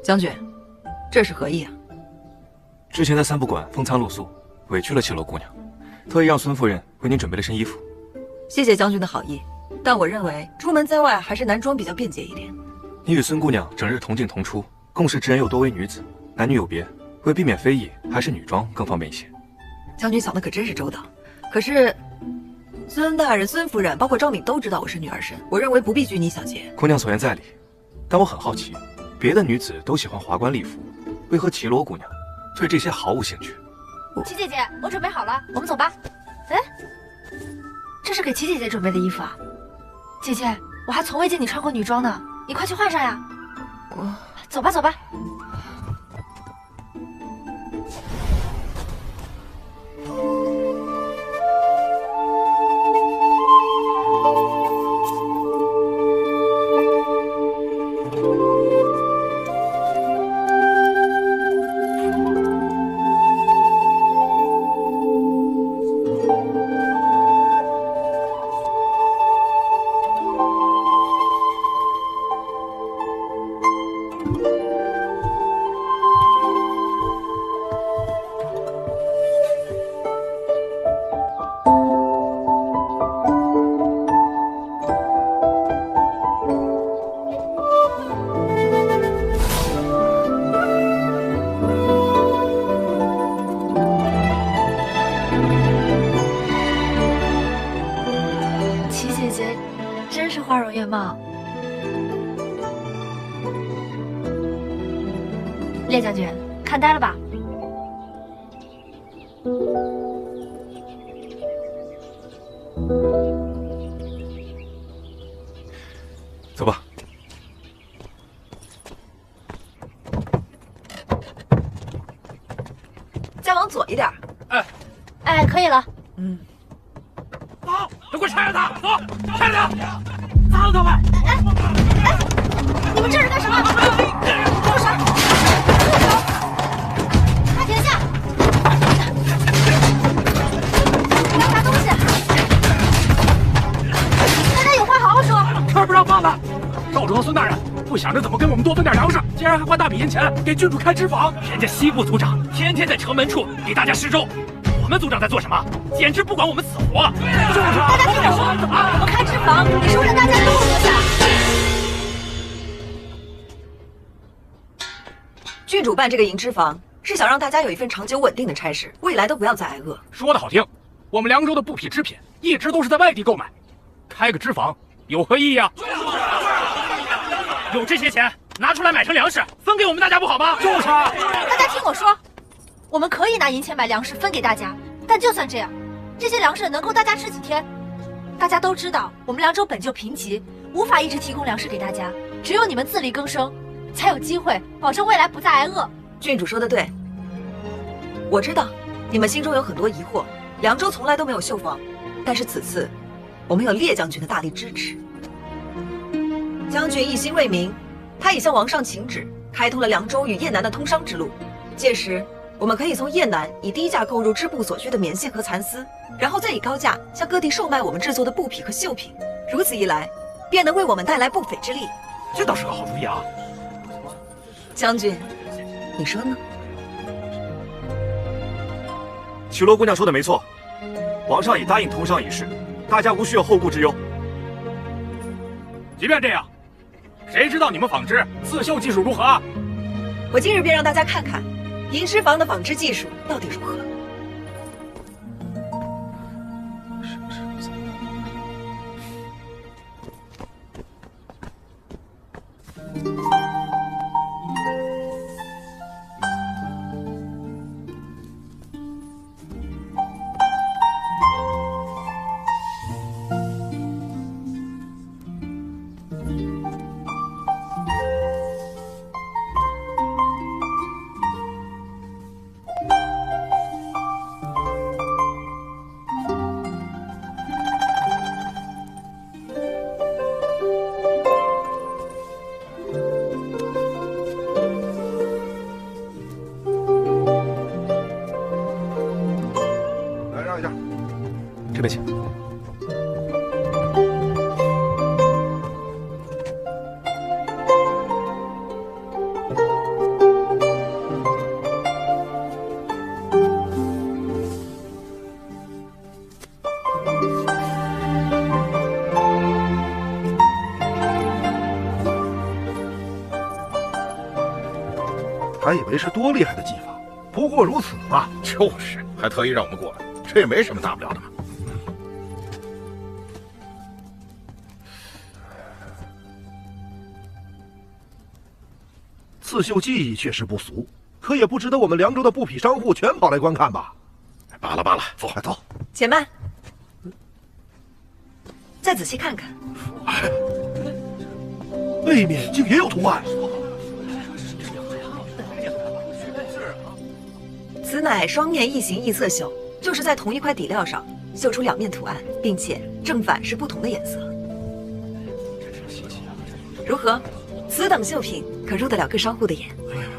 将军，这是何意啊？之前在三不管风餐露宿，委屈了绮罗姑娘，特意让孙夫人为您准备了身衣服。谢谢将军的好意，但我认为出门在外还是男装比较便捷一点。你与孙姑娘整日同进同出，共事之人又多为女子，男女有别，为避免非议，还是女装更方便一些。将军想的可真是周到。可是孙大人、孙夫人，包括昭敏都知道我是女儿身，我认为不必拘泥小节。姑娘所言在理，但我很好奇，别的女子都喜欢华冠丽服，为何绮罗姑娘对这些毫无兴趣？齐姐姐，我准备好了，我们走吧。哎，这是给齐姐姐准备的衣服啊。姐姐，我还从未见你穿过女装呢，你快去换上呀。走吧，走吧。齐姐姐真是花容月貌。烈将军，看呆了吧？走吧。再往左一点。哎，可以了。走，都给我拆了他！走，拆了他！砸了他们！你们这是干什么？住手！住手！快停下！不要砸东西！大家有话好好说。圈不让放的。赵主和孙大人不想着怎么给我们多分点粮食，竟然还花大笔银钱给郡主开脂坊。人家西部族长天天在城门处给大家施粥，我们族长在做什么？简直不管我们死活！就是大家听我说，我们开脂肪，你是为了大家都活下。郡主办这个营脂坊，是想让大家有一份长久稳定的差事，未来都不要再挨饿。说的好听，我们凉州的布匹织品一直都是在外地购买，开个脂坊有何意义啊？有这些钱拿出来买成粮食分给我们大家不好吗？就是啊。大家听我说，我们可以拿银钱买粮食分给大家，但就算这样，这些粮食能够大家吃几天？大家都知道，我们凉州本就贫瘠，无法一直提供粮食给大家，只有你们自力更生，才有机会保证未来不再挨饿。郡主说的对，我知道你们心中有很多疑惑，凉州从来都没有绣坊，但是此次我们有烈将军的大力支持。将军一心为民，他已向王上请旨，开通了凉州与雁南的通商之路。届时，我们可以从雁南以低价购入织布所需的棉线和蚕丝，然后再以高价向各地售卖我们制作的布匹和绣品。如此一来，便能为我们带来不菲之利。这倒是个好主意啊！将军，你说呢？绮罗姑娘说的没错，皇上已答应通商一事，大家无需有后顾之忧。即便这样，谁知道你们纺织刺绣技术如何啊？我今日便让大家看看营织坊的纺织技术到底如何。这边请。还以为是多厉害的技法，不过如此嘛。就是，还特意让我们过来，这也没什么大不了的嘛。刺绣技艺确实不俗，可也不值得我们凉州的布匹商户全跑来观看吧？罢了罢了，走，走。且慢，再仔细看看，背面竟也有图案。此乃双面异形异色绣，就是在同一块底料上绣出两面图案，并且正反是不同的颜色。如何？此等绣品可入得了各商户的眼。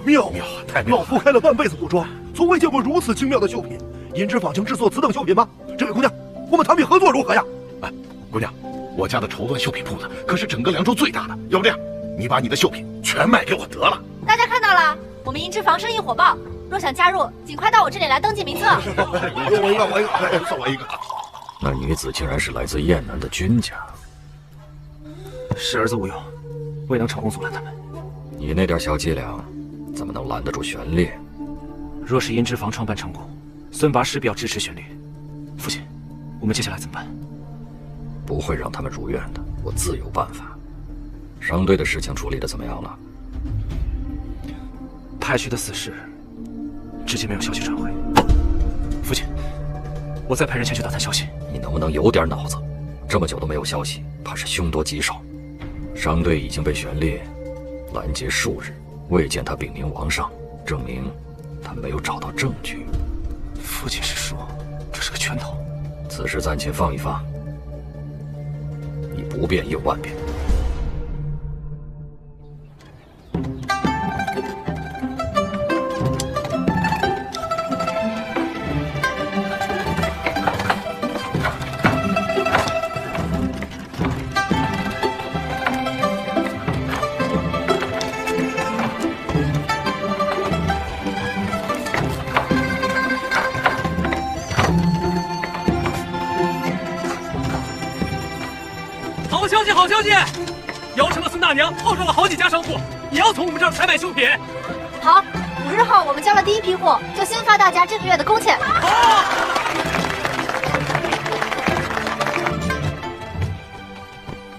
妙，太妙了！老夫开了半辈子古庄，从未见过如此精妙的绣品。银之坊竟制作此等绣品吗？这位姑娘，我们谈笔合作如何呀？哎，姑娘，我家的绸缎绣品铺子可是整个凉州最大的，要不这样，你把你的绣品全卖给我得了。大家看到了，我们银之坊生意火爆，若想加入，尽快到我这里来登记名册。我一个，送我一个。那女子竟然是来自燕南的君家，是儿子无用，未能成功阻拦他们。你那点小伎俩，怎么能拦得住玄烈？若是银之坊创办成功，孙拔势必要支持玄烈。父亲，我们接下来怎么办？不会让他们如愿的，我自有办法。商队的事情处理的怎么样了？太虚的死士，至今没有消息传回。父亲，我再派人前去打探消息。你能不能有点脑子？这么久都没有消息，怕是凶多吉少。商队已经被玄烈拦截数日，未见他禀明王上，证明他没有找到证据。父亲是说这是个圈套？此事暂且放一放，你不变应万变。好消息！姚城的孙大娘号召了好几家商户，也要从我们这儿采买绣品。好，5日后我们交了第一批货，就先发大家这个月的工钱。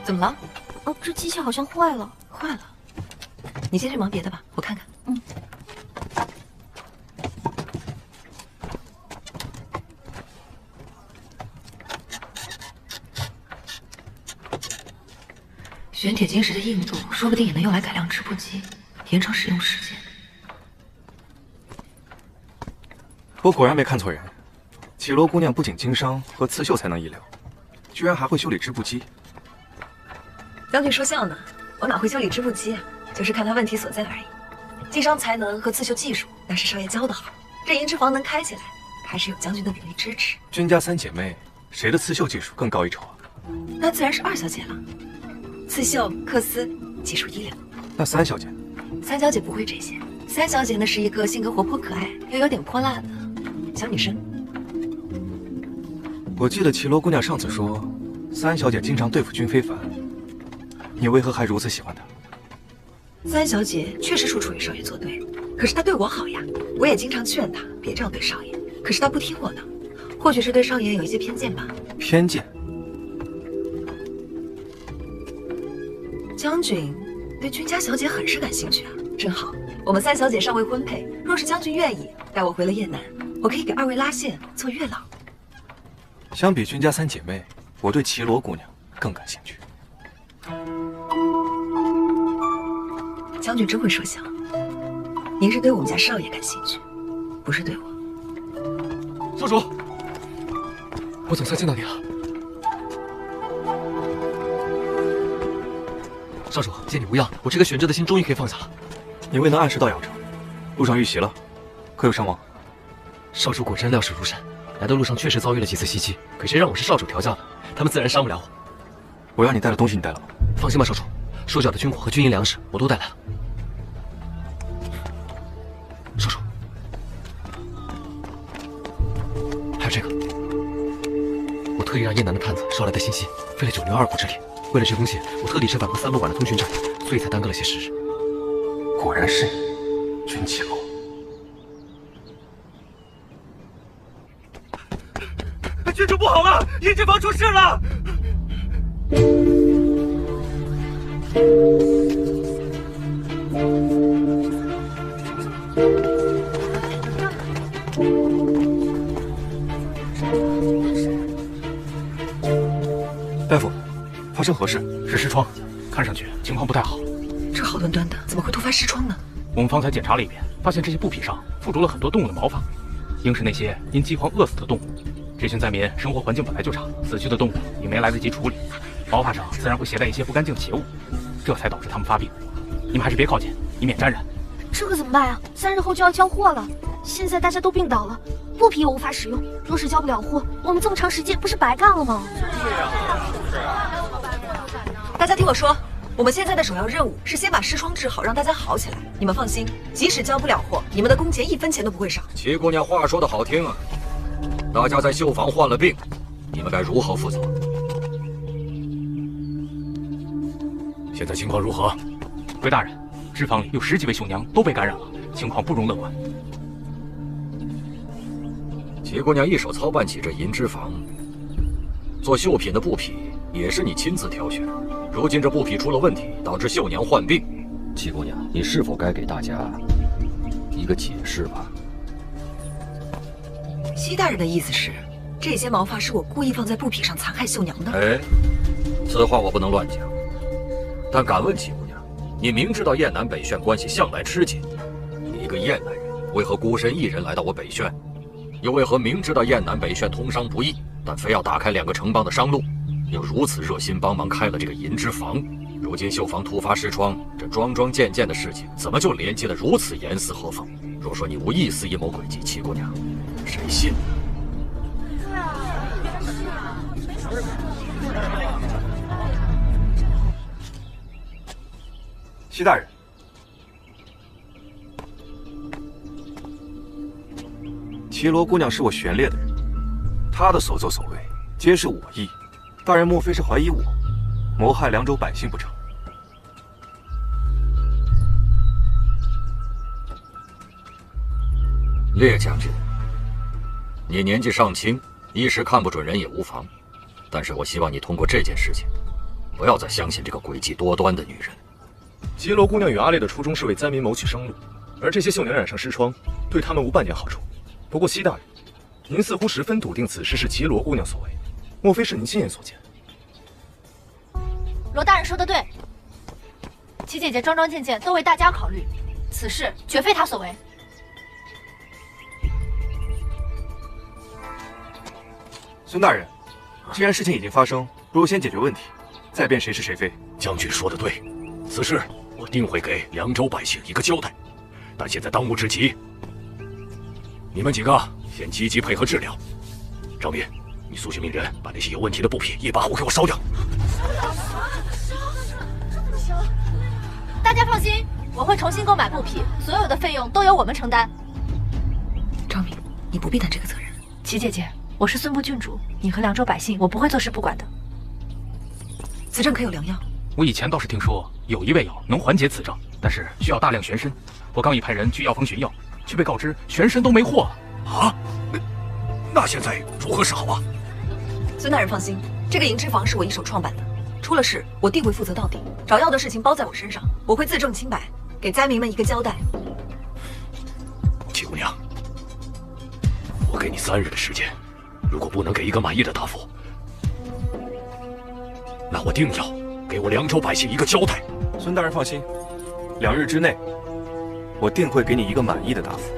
怎么了？哦，这机器好像坏了。坏了？你先去忙别的吧，我看看。玄铁晶石的硬度，说不定也能用来改良织布机，延长使用时间。我果然没看错人，绮罗姑娘不仅经商和刺绣才能一流，居然还会修理织布机。将军说笑呢，我哪会修理织布机啊？就是看他问题所在而已。经商才能和刺绣技术，那是少爷教的好。这银之坊能开起来，还是有将军的鼎力支持。君家3姐妹，谁的刺绣技术更高一筹啊？那自然是2小姐了。刺绣、缂丝技术一流。那3小姐？3小姐不会这些。3小姐呢是一个性格活泼可爱又有点泼辣的小女生。我记得绮罗姑娘上次说，3小姐经常对付君非凡，你为何还如此喜欢她？3小姐确实处处与少爷作对，可是她对我好呀，我也经常劝她别这样对少爷，可是她不听我的，或许是对少爷有一些偏见吧。偏见？将军对君家小姐很是感兴趣啊，正好我们3小姐尚未婚配，若是将军愿意带我回了燕南，我可以给2位拉线做月老。相比君家3姐妹，我对绮罗姑娘更感兴趣。将军真会说笑，您是对我们家少爷感兴趣，不是对我。少主，我总算见到你了。少主，见你无恙，我这个悬着的心终于可以放下了。你未能按时到瑶城，路上遇袭了，可有伤亡？少主果真料事如神，来的路上确实遭遇了几次袭击，可谁让我是少主调教的，他们自然伤不了我。我要你带的东西你带了吗？放心吧，少主，收缴的军火和军营粮食我都带来了。少主，还有这个，我特意让燕南的探子捎来的信息，费了9牛2虎之力。为了这东西，我特地折返过3不管的通讯站，所以才耽搁了些时日。果然是你，军旗楼。郡主不好了，银之房出事了！大夫，发生何事？是尸疮，看上去情况不太好。这好端端的，怎么会突发尸疮呢？我们方才检查了一遍，发现这些布匹上附着了很多动物的毛发，应是那些因饥荒饿死的动物。这群灾民生活环境本来就差，死去的动物也没来得及处理，毛发上自然会携带一些不干净的邪物，这才导致他们发病。你们还是别靠近，以免沾染。这可怎么办啊？3日后就要交货了，现在大家都病倒了，布匹又无法使用，若是交不了货，我们这么长时间不是白干了吗？大家听我说，我们现在的首要任务是先把尸疮治好，让大家好起来。你们放心，即使交不了货，你们的工钱1分钱都不会少。齐姑娘话说得好听啊，大家在绣坊患了病，你们该如何负责？现在情况如何？回大人，织坊里有10几位绣娘都被感染了，情况不容乐观。齐姑娘一手操办起这银织坊，做绣品的布匹也是你亲自挑选。如今这布匹出了问题，导致绣娘患病，齐姑娘，你是否该给大家一个解释吧？西大人的意思是，这些毛发是我故意放在布匹上残害绣娘的？哎，此话我不能乱讲。但敢问齐姑娘，你明知道雁南北轩关系向来吃紧，你一个雁南人，为何孤身一人来到我北轩？又为何明知道雁南北轩通商不易，但非要打开2个城邦的商路？又如此热心帮忙开了这个银织坊，如今绣坊突发尸疮，这桩桩件件的事情怎么就连接得如此严丝合缝？若说你无一丝阴谋诡计，齐姑娘，谁信？西大人，绮罗姑娘是我玄烈的人，她的所作所为皆是我意。大人莫非是怀疑我谋害凉州百姓不成？烈将军，你年纪尚轻，一时看不准人也无妨，但是我希望你通过这件事情，不要再相信这个诡计多端的女人。绮罗姑娘与阿烈的初衷是为灾民谋取生路，而这些绣娘染上尸疮，对他们无半点好处。不过西大人，您似乎十分笃定此事是绮罗姑娘所为，莫非是您亲眼所见？罗大人说的对，齐姐姐桩桩件件都为大家考虑，此事绝非她所为。孙大人，既然事情已经发生，不如先解决问题，再辨谁是谁非。将军说的对，此事我定会给凉州百姓一个交代。但现在当务之急，你们几个先积极配合治疗。张斌，你速去命人把那些有问题的布匹一把火给我烧掉。大家放心，我会重新购买布匹，所有的费用都由我们承担。张明，你不必担这个责任。齐姐姐，我是孙部郡主，你和凉州百姓，我不会坐视不管的。此症可有良药？我以前倒是听说有一味药能缓解此症，但是需要大量玄参。我刚已派人去药房寻药，却被告知玄参都没货了。啊？那现在如何是好啊？孙大人放心，这个银织坊是我一手创办的，出了事我定会负责到底。找药的事情包在我身上，我会自证清白，给灾民们一个交代。齐姑娘，我给你3日的时间，如果不能给一个满意的答复，那我定要给我凉州百姓一个交代。孙大人放心，2日之内，我定会给你一个满意的答复。